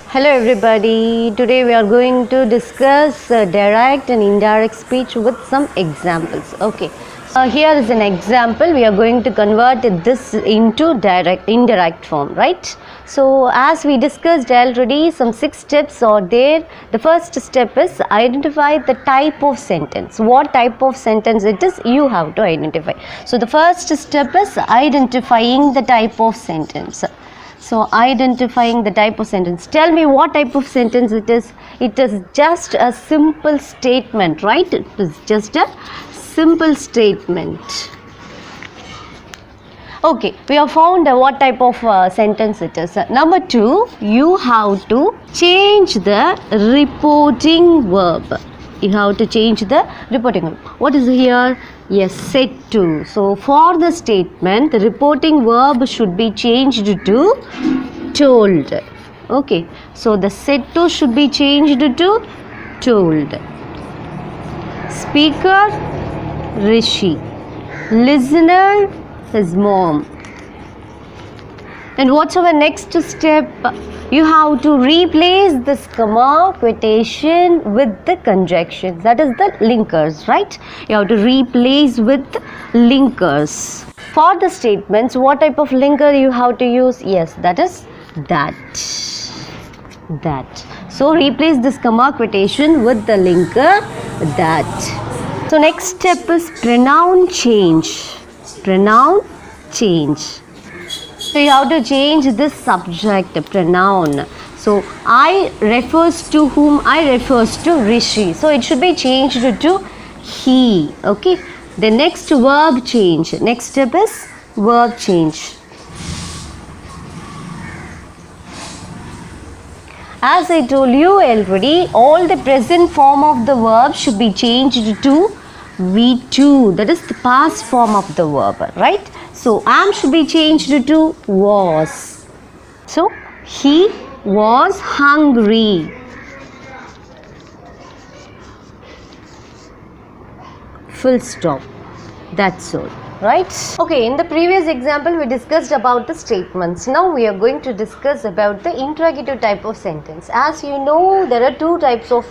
Hello everybody, today we are going to discuss direct and indirect speech with some examples. Okay, here is an example. We are going to convert this into indirect form, right? So as we discussed already, some 6 steps are there. The first step is identify the type of sentence. What type of sentence it is, you have to identify. So the first step is identifying the type of sentence. So identifying the type of sentence. Tell me what type of sentence it is. It is just a simple statement, right? It is just a simple statement. Okay, we have found what type of sentence it is. Number 2, you have to change the reporting verb. You have to change the reporting verb. What is here? Yes, said to. So for the statement, the reporting verb should be changed to told. Okay, so the said to should be changed to told. Speaker, Rishi. Listener, his mom. And what's our next step? You have to replace this comma quotation with the conjunctions, that is the linkers, right? You have to replace with linkers. For the statements, what type of linker you have to use? Yes, that is that. So replace this comma quotation with the linker that. So next step is pronoun change. Pronoun change. So you have to change this subject pronoun. So I refers to whom? I refers to Rishi. So it should be changed to he. Okay. The next verb change. Next step is verb change. As I told you already, all the present form of the verb should be changed to V2. That is the past form of the verb, right? So am should be changed to was. So he was hungry. Full stop. That's all. Right? Okay, in the previous example we discussed about the statements. Now we are going to discuss about the interrogative type of sentence. As you know, there are 2 types of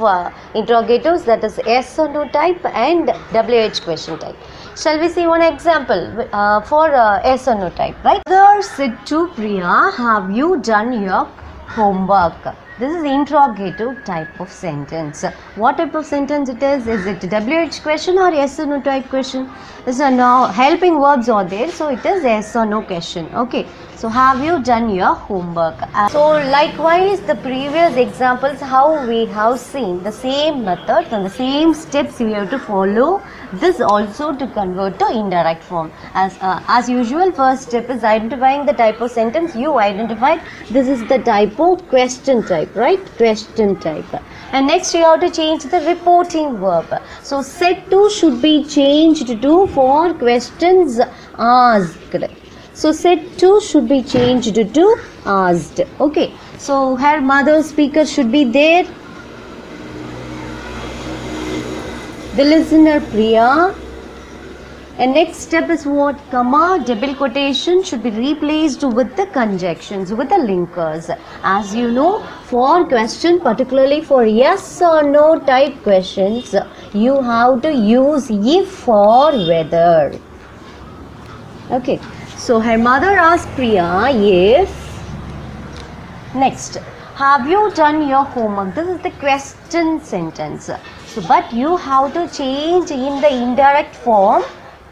interrogatives, that is yes or no type and WH question type. Shall we see one example for yes or no type, right? Mother said to Priya, have you done your homework? This is interrogative type of sentence. What type of sentence it is? Is it WH question or yes or no type question? So now helping verbs are there, so it is yes or no question. Okay, so have you done your homework? So likewise, the previous examples, how we have seen the same method and the same steps we have to follow. This also to convert to indirect form. As usual, first step is identifying the type of sentence. You identified this is the type of question type, right? Question type. And next you have to change the reporting verb. So said to should be changed to for questions asked. So said to should be changed to asked. Okay. So her mother speaker should be there. The listener Priya. And next step is what? Comma, double quotation should be replaced with the conjunctions, with the linkers. As you know, for question, particularly for yes or no type questions, you have to use if or whether. Okay. So her mother asked Priya if. Next, have you done your homework? This is the question sentence. So, but you have to change in the indirect form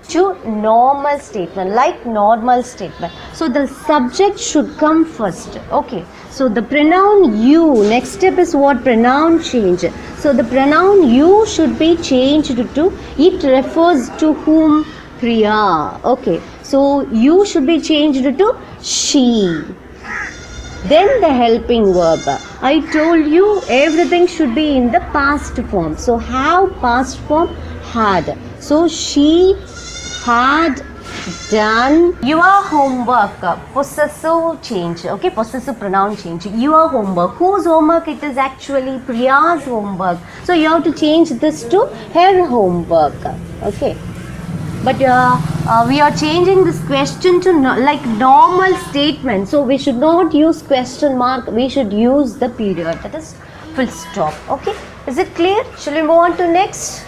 to normal statement, like normal statement. So the subject should come first. Okay, so the pronoun you, next step is what? Pronoun change. So the pronoun you should be changed to it refers to whom? Priya. Okay, so you should be changed to she. Then the helping verb. I told you everything should be in the past form. So have past form had. So she had done your homework. Possessive change. Okay, possessive pronoun change. Your homework. Whose homework? It is actually Priya's homework. So you have to change this to her homework. Okay. but we are changing this question to like normal statement, so we should not use question mark, we should use the period, that is full stop. Okay, is it clear? Shall we move on to next?